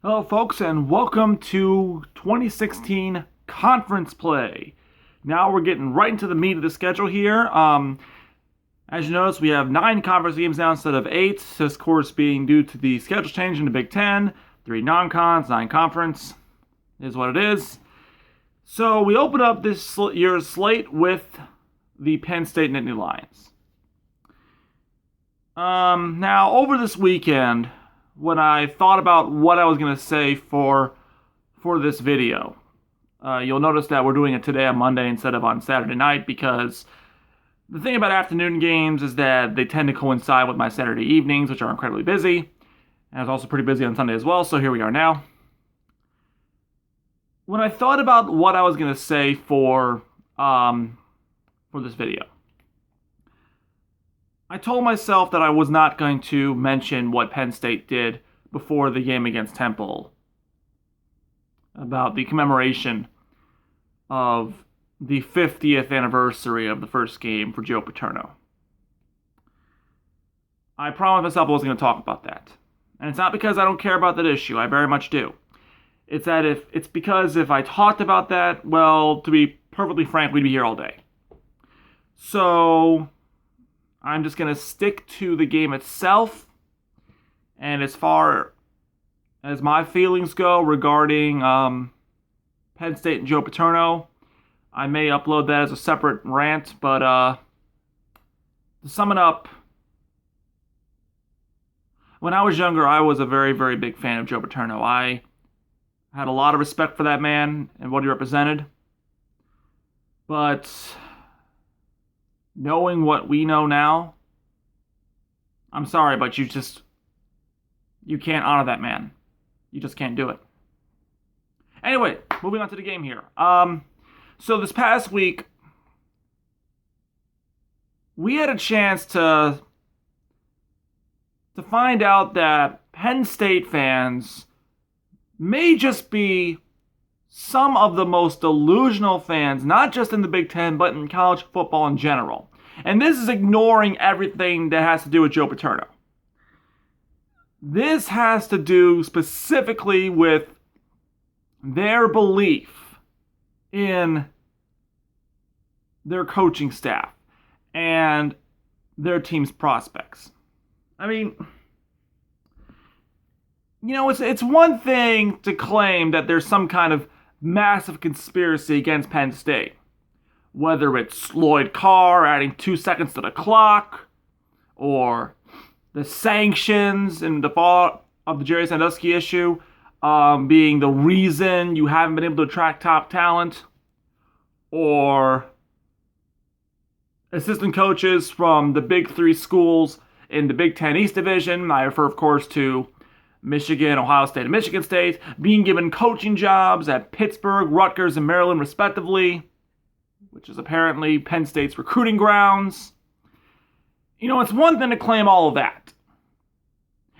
Hello, folks, and welcome to 2016 conference play. Now we're getting right into the meat of the schedule here. As you notice, we have 9 conference games now instead of 8. This course being due to the schedule change in the Big Ten. 3 non-cons, 9 conference is what it is. So we open up this year's slate with the Penn State Nittany Lions. Now over this weekend, when I thought about what I was going to say for this video. You'll notice that we're doing it today on Monday instead of on Saturday night because the thing about afternoon games is that they tend to coincide with my Saturday evenings, which are incredibly busy. And I was also pretty busy on Sunday as well, so here we are now. When I thought about what I was going to say for this video, I told myself that I was not going to mention what Penn State did before the game against Temple about the commemoration of the 50th anniversary of the first game for Joe Paterno. I promised myself I wasn't going to talk about that. And it's not because I don't care about that issue. I very much do. It's because if I talked about that, well, to be perfectly frank, we'd be here all day. So I'm just going to stick to the game itself. And as far as my feelings go regarding Penn State and Joe Paterno, I may upload that as a separate rant. But to sum it up, when I was younger, I was a very, very big fan of Joe Paterno. I had a lot of respect for that man and what he represented. But knowing what we know now, I'm sorry, but you can't honor that man. You just can't do it. Anyway, moving on to the game here. So this past week, we had a chance to find out that Penn State fans may just be some of the most delusional fans, not just in the Big Ten, but in college football in general. And this is ignoring everything that has to do with Joe Paterno. This has to do specifically with their belief in their coaching staff and their team's prospects. I mean, it's one thing to claim that there's some kind of massive conspiracy against Penn State. Whether it's Lloyd Carr adding 2 seconds to the clock, or the sanctions and the fallout of the Jerry Sandusky issue being the reason you haven't been able to attract top talent, or assistant coaches from the big 3 schools in the Big Ten East Division. I refer, of course, to Michigan, Ohio State, and Michigan State, being given coaching jobs at Pittsburgh, Rutgers, and Maryland, respectively, which is apparently Penn State's recruiting grounds. It's one thing to claim all of that.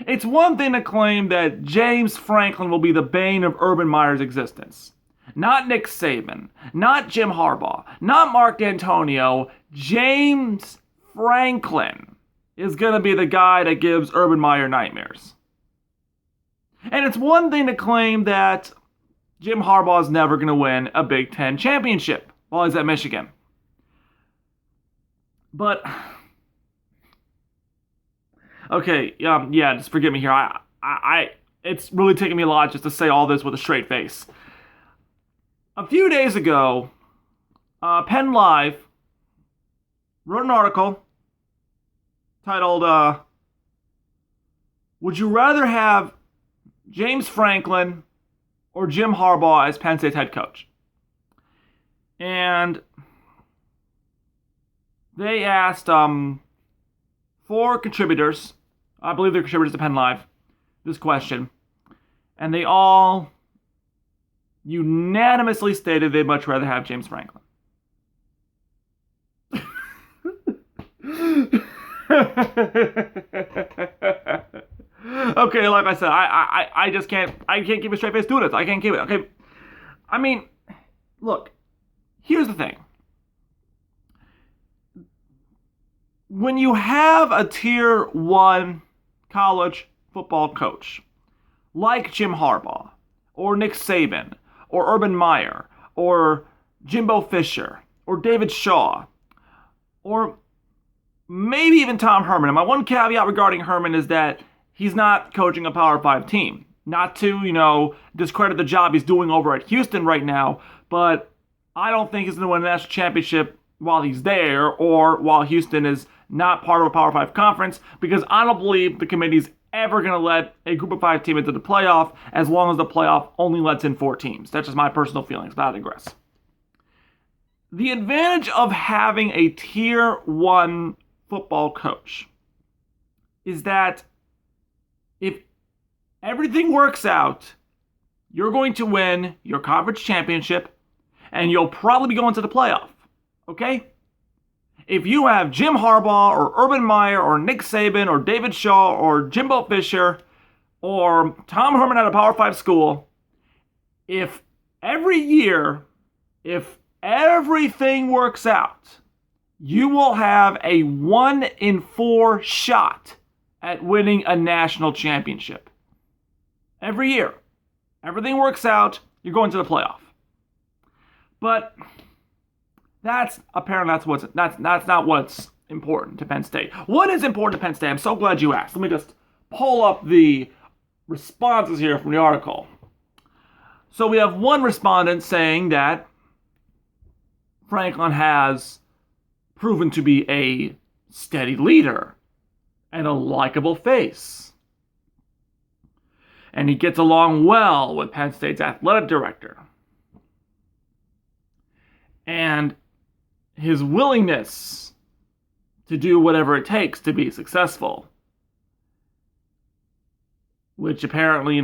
It's one thing to claim that James Franklin will be the bane of Urban Meyer's existence. Not Nick Saban, not Jim Harbaugh, not Mark D'Antonio. James Franklin is going to be the guy that gives Urban Meyer nightmares. And it's one thing to claim that Jim Harbaugh is never going to win a Big Ten championship while he's at Michigan. But, okay, just forgive me here. It's really taking me a lot just to say all this with a straight face. A few days ago, Penn Live wrote an article titled, Would you rather have James Franklin or Jim Harbaugh as Penn State's head coach? And they asked 4 contributors, I believe they're contributors to Penn Live, this question. And they all unanimously stated they'd much rather have James Franklin. Okay, like I said, I just can't keep a straight face doing this. I can't keep it. Okay, I mean, look, here's the thing. When you have a tier 1 college football coach like Jim Harbaugh, or Nick Saban, or Urban Meyer, or Jimbo Fisher, or David Shaw, or maybe even Tom Herman. And my one caveat regarding Herman is that he's not coaching a Power 5 team. Not to, discredit the job he's doing over at Houston right now, but I don't think he's going to win a national championship while he's there or while Houston is not part of a Power 5 conference, because I don't believe the committee's ever going to let a Group of 5 team into the playoff as long as the playoff only lets in 4 teams. That's just my personal feelings, but I digress. The advantage of having a Tier 1 football coach is that if everything works out, you're going to win your conference championship and you'll probably be going to the playoff. Okay? If you have Jim Harbaugh or Urban Meyer or Nick Saban or David Shaw or Jimbo Fisher or Tom Herman at a Power 5 school, if every year, if everything works out, you will have a 1 in 4 shot at winning a national championship. Every year. Everything works out, you're going to the playoff. But that's not what's important to Penn State. What is important to Penn State? I'm so glad you asked. Let me just pull up the responses here from the article. So we have one respondent saying that Franklin has proven to be a steady leader and a likable face. And he gets along well with Penn State's athletic director. And his willingness to do whatever it takes to be successful, which apparently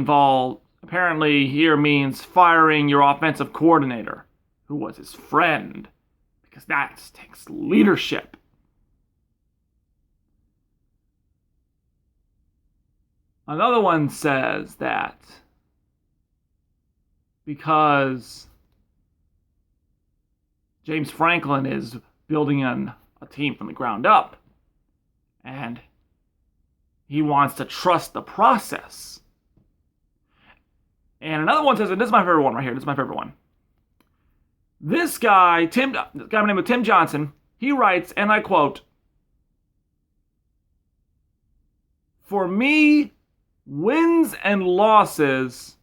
here means firing your offensive coordinator, who was his friend, because that takes leadership. Another one says that because James Franklin is building a team from the ground up, and he wants to trust the process. And another one says, and this is my favorite one right here, This guy, by the name of Tim Johnson, he writes, and I quote, "For me, wins and losses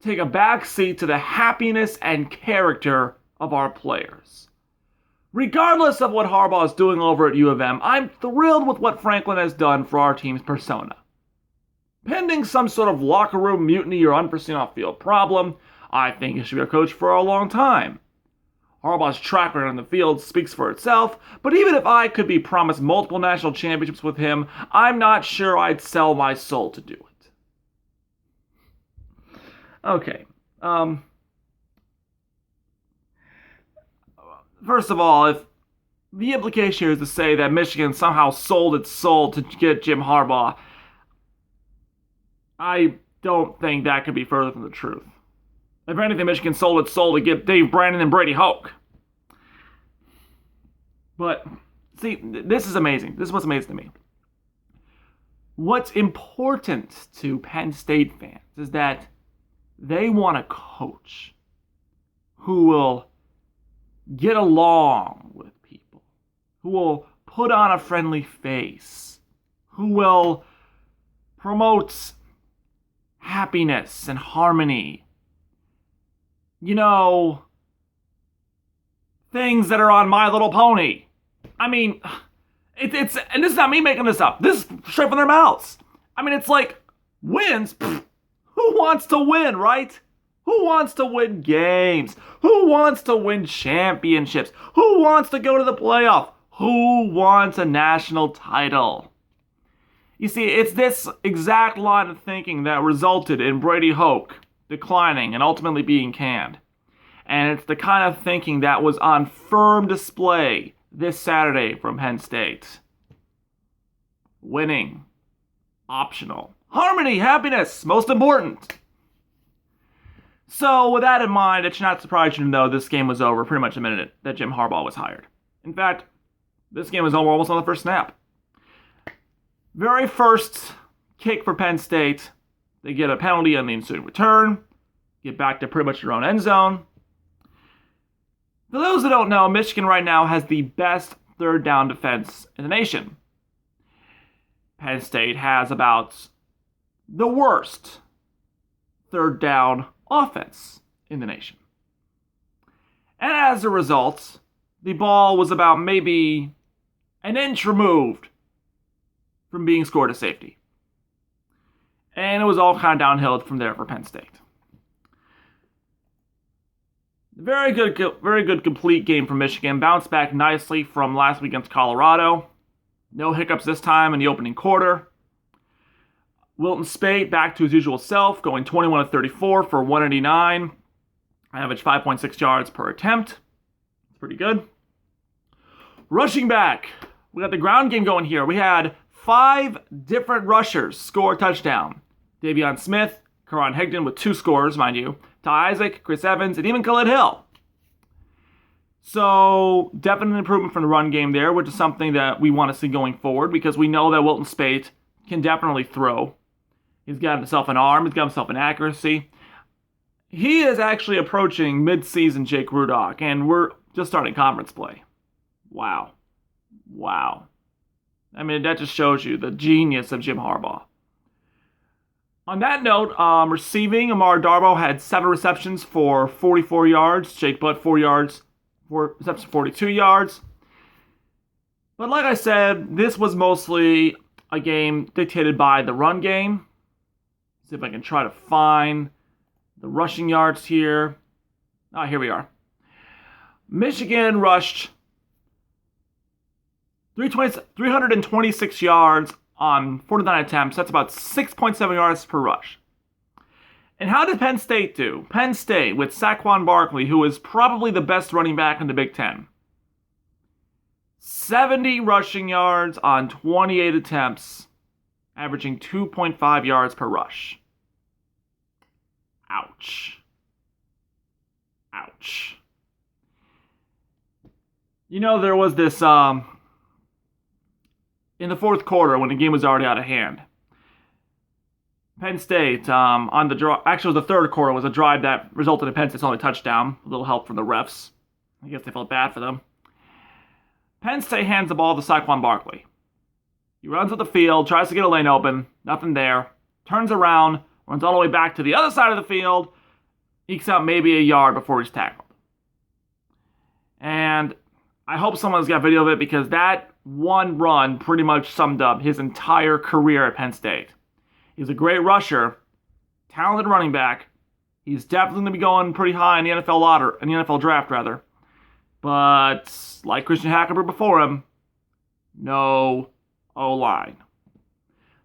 take a backseat to the happiness and character of our players. Regardless of what Harbaugh is doing over at U of M, I'm thrilled with what Franklin has done for our team's persona. Pending some sort of locker room mutiny or unforeseen off-field problem, I think he should be a coach for a long time. Harbaugh's track record on the field speaks for itself, but even if I could be promised multiple national championships with him, I'm not sure I'd sell my soul to do it." Okay. First of all, if the implication here is to say that Michigan somehow sold its soul to get Jim Harbaugh, I don't think that could be further from the truth. If anything, Michigan sold its soul to get Dave Brandon and Brady Hoke. But, see, this is amazing. This is what's amazing to me. What's important to Penn State fans is that they want a coach who will get along with people, who will put on a friendly face, who will promote happiness and harmony. Things that are on My Little Pony. I mean, it's and this is not me making this up. This is straight from their mouths. I mean, it's like, wins? Pfft, who wants to win, right? Who wants to win games? Who wants to win championships? Who wants to go to the playoff? Who wants a national title? You see, it's this exact line of thinking that resulted in Brady Hoke declining and ultimately being canned. And it's the kind of thinking that was on firm display this Saturday from Penn State. Winning. Optional. Harmony, happiness, most important. So, with that in mind, it should not surprise you to know this game was over pretty much the minute that Jim Harbaugh was hired. In fact, this game was over almost on the first snap. Very first kick for Penn State, They get a penalty on the ensuing return, get back to pretty much their own end zone. For those that don't know, Michigan right now has the best third down defense in the nation. Penn State has about the worst third down offense in the nation. And as a result, the ball was about maybe an inch removed from being scored to safety. And it was all kind of downhill from there for Penn State. Very good complete game from Michigan. Bounced back nicely from last week against Colorado. No hiccups this time in the opening quarter. Wilton Speight back to his usual self, going 21 of 34 for 189. Average 5.6 yards per attempt. It's pretty good. Rushing back, we got the ground game going here. We had 5 different rushers score a touchdown. Davion Smith, Karan Higdon with 2 scores, mind you. Ty Isaac, Chris Evans, and even Khalid Hill. So, definite improvement from the run game there, which is something that we want to see going forward because we know that Wilton Speight can definitely throw. He's got himself an arm, he's got himself an accuracy. He is actually approaching mid-season Jake Rudock, and we're just starting conference play. Wow. I mean, that just shows you the genius of Jim Harbaugh. On that note, receiving, Amar Darboh had 7 receptions for 44 yards. Jake Butt, 4 yards, 4 receptions, 42 yards. But like I said, this was mostly a game dictated by the run game. See if I can try to find the rushing yards here. Here we are. Michigan rushed 326 yards on 49 attempts. That's about 6.7 yards per rush. And how did Penn State do? Penn State with Saquon Barkley, who is probably the best running back in the Big Ten. 70 rushing yards on 28 attempts, averaging 2.5 yards per rush. Ouch. You know, there was this, in the fourth quarter when the game was already out of hand. Penn State, on the draw, actually it was the third quarter, was a drive that resulted in Penn State's only touchdown. A little help from the refs. I guess they felt bad for them. Penn State hands the ball to Saquon Barkley. He runs up the field, tries to get a lane open, nothing there. Turns around, runs all the way back to the other side of the field, ekes out maybe a yard before he's tackled. And I hope someone's got video of it because that one run pretty much summed up his entire career at Penn State. He's a great rusher, talented running back. He's definitely going to be going pretty high in the NFL draft rather. But like Christian Hackenberg before him, no O-line.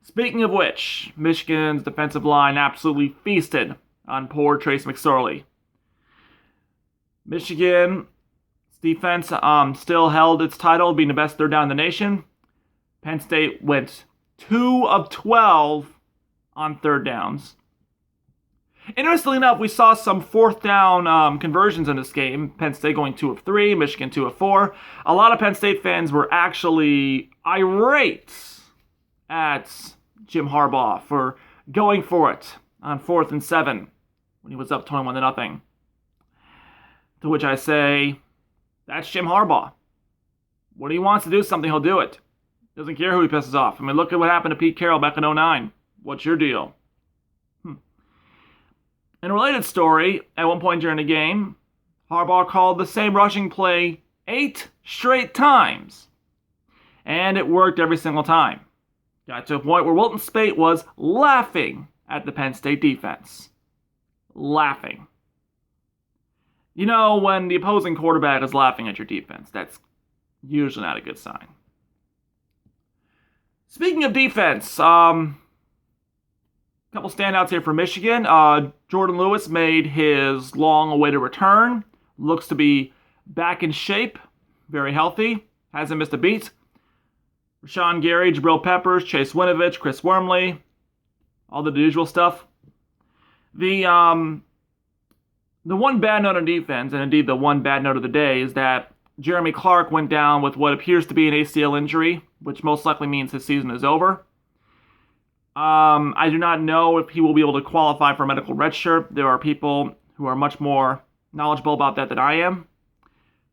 Speaking of which, Michigan's defensive line absolutely feasted on poor Trace McSorley. Michigan's defense still held its title, being the best third down in the nation. Penn State went 2 of 12 on third downs. Interestingly enough, we saw some fourth down conversions in this game. Penn State going 2 of 3, Michigan 2 of 4. A lot of Penn State fans were actually irate at Jim Harbaugh for going for it on 4th and 7 when he was up 21-0. To which I say, that's Jim Harbaugh. When he wants to do something, he'll do it. Doesn't care who he pisses off. I mean, look at what happened to Pete Carroll back in 2009. What's your deal? In a related story, at one point during the game, Harbaugh called the same rushing play 8 straight times. And it worked every single time. Got to a point where Wilton Speight was laughing at the Penn State defense. Laughing. You know, when the opposing quarterback is laughing at your defense, that's usually not a good sign. Speaking of defense, couple standouts here for Michigan. Jordan Lewis made his long-awaited return. Looks to be back in shape. Very healthy. Hasn't missed a beat. Rashawn Gary, Jabril Peppers, Chase Winovich, Chris Wormley. All the usual stuff. The one bad note on defense, and indeed the one bad note of the day, is that Jeremy Clark went down with what appears to be an ACL injury, which most likely means his season is over. I do not know if he will be able to qualify for a medical redshirt. There are people who are much more knowledgeable about that than I am.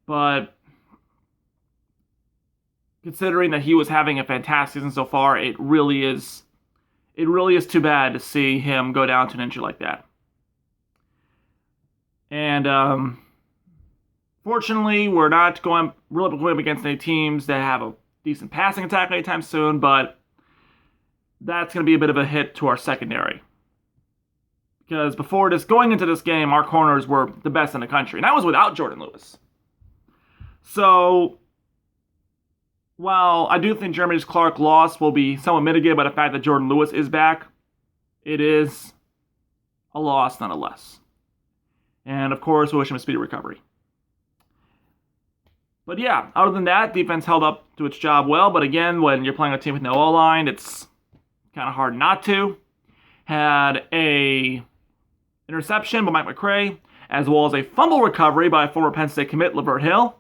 But considering that he was having a fantastic season so far, it really is too bad to see him go down to an injury like that. And fortunately, we're not really going up against any teams that have a decent passing attack anytime soon, but that's going to be a bit of a hit to our secondary. Because going into this game, our corners were the best in the country, and that was without Jordan Lewis. So, while I do think Jeremy Clark's loss will be somewhat mitigated by the fact that Jordan Lewis is back, it is a loss nonetheless. And of course, we wish him a speedy recovery. But yeah, other than that, defense held up to its job well. But again, when you're playing a team with no O-line, it's kind of hard not to. Had a interception by Mike McCray, as well as a fumble recovery by former Penn State commit Lavert Hill.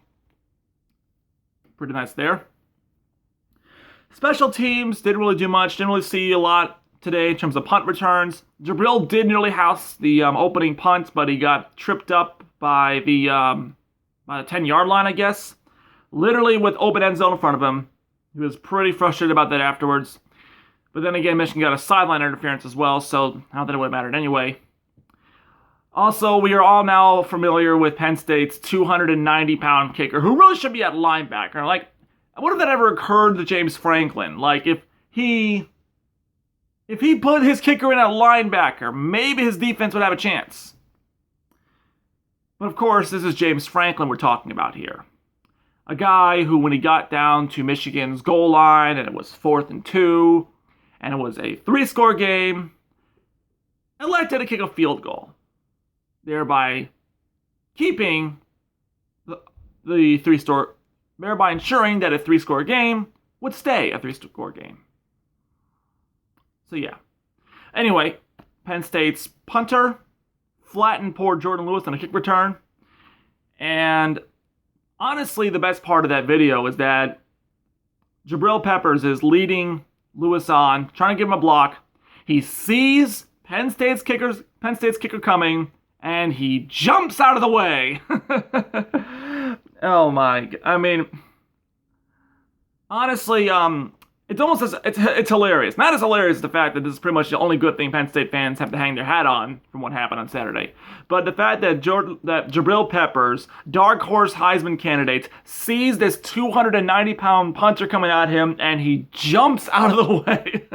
Pretty nice there. Special teams didn't really do much. Didn't really see a lot today in terms of punt returns. Jabril did nearly house the opening punt, but he got tripped up by the 10-yard line, I guess. Literally with open end zone in front of him. He was pretty frustrated about that afterwards. But then again, Michigan got a sideline interference as well, so not that it would have mattered anyway. Also, we are all now familiar with Penn State's 290-pound kicker, who really should be at linebacker. Like, what if that ever occurred to James Franklin? Like, if he put his kicker in at linebacker, maybe his defense would have a chance. But of course, this is James Franklin we're talking about here. A guy who, when he got down to Michigan's goal line, and it was 4th and 2, and it was a 3-score game, elected to kick a field goal, thereby keeping the 3-score, thereby ensuring that a 3-score game would stay a 3-score game. So yeah. Anyway, Penn State's punter flattened poor Jordan Lewis on a kick return. And honestly, the best part of that video is that Jabril Peppers is leading Lewis on, trying to give him a block. He sees Penn State's kicker coming, and he jumps out of the way. Oh my! I mean, honestly, it's hilarious. Not as hilarious as the fact that this is pretty much the only good thing Penn State fans have to hang their hat on from what happened on Saturday. But the fact that Jabril Peppers, dark horse Heisman candidate, sees this 290-pound punter coming at him and he jumps out of the way.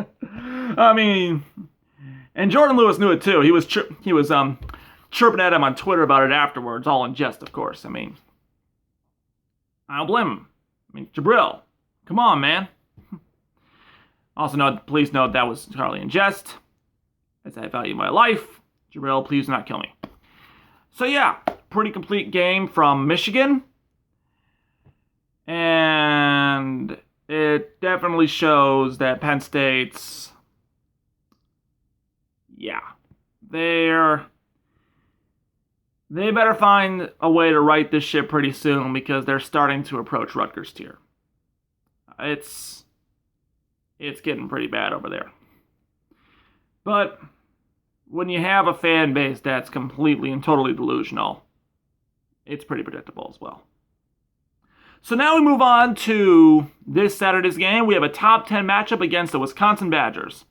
I mean, and Jordan Lewis knew it too. He was chirping at him on Twitter about it afterwards, all in jest, of course. I mean, I don't blame him. I mean, Jabril, come on, man. Also, please note that was entirely in jest, as I value my life. Jabril, please do not kill me. So yeah, pretty complete game from Michigan. And it definitely shows that Penn State's, they better find a way to right this ship pretty soon, because they're starting to approach Rutgers tier. It's getting pretty bad over there. But when you have a fan base that's completely and totally delusional, it's pretty predictable as well. So now we move on to this Saturday's game. We have a top 10 matchup against the Wisconsin Badgers.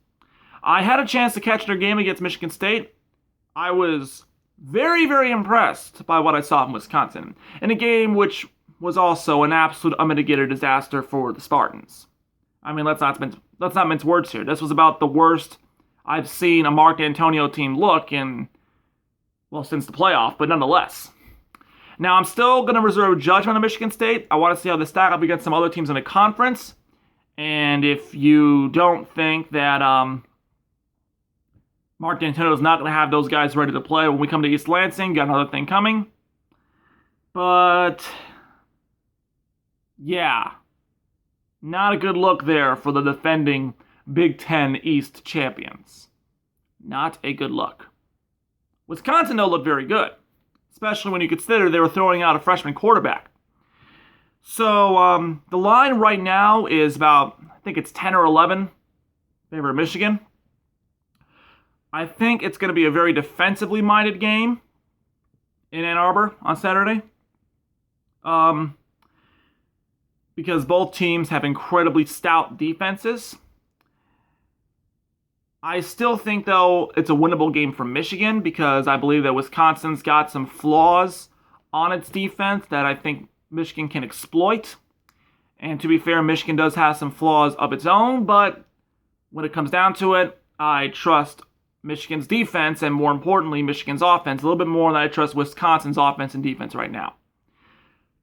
I had a chance to catch their game against Michigan State. I was very, very impressed by what I saw from Wisconsin, in a game which was also an absolute unmitigated disaster for the Spartans. I mean, let's not mince words here. This was about the worst I've seen a Mark Antonio team look in, since the playoff, but nonetheless. Now, I'm still going to reserve judgment on Michigan State. I want to see how they stack up against some other teams in the conference. And if you don't think that Mark Antonio is not going to have those guys ready to play when we come to East Lansing, got another thing coming. But yeah, not a good look there for the defending Big Ten East champions. Not a good look. Wisconsin, though, looked very good, especially when you consider they were throwing out a freshman quarterback. So the line right now is about, I think it's 10 or 11 in favor of Michigan. I think it's going to be a very defensively minded game in Ann Arbor on Saturday. Because both teams have incredibly stout defenses. I still think, though, it's a winnable game for Michigan because I believe that Wisconsin's got some flaws on its defense that I think Michigan can exploit. And to be fair, Michigan does have some flaws of its own, but when it comes down to it, I trust Michigan's defense and, more importantly, Michigan's offense a little bit more than I trust Wisconsin's offense and defense right now.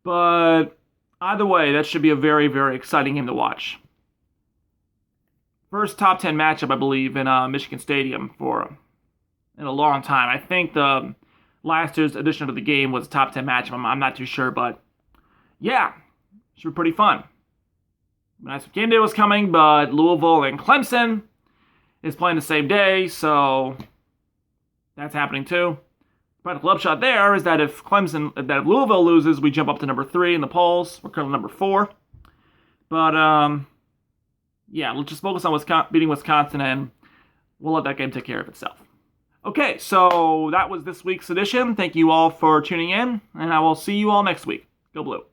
But either way, that should be a very, very exciting game to watch. First top 10 matchup, I believe, in Michigan Stadium in a long time. I think the last year's edition of the game was a top 10 matchup. I'm not too sure, but yeah, should be pretty fun. Nice game day was coming, but Louisville and Clemson is playing the same day, so that's happening too. Practical upshot there is that if Louisville loses, we jump up to number 3 in the polls. We're currently number 4. But yeah, let's just focus on beating Wisconsin, and we'll let that game take care of itself. Okay, so that was this week's edition. Thank you all for tuning in, and I will see you all next week. Go Blue.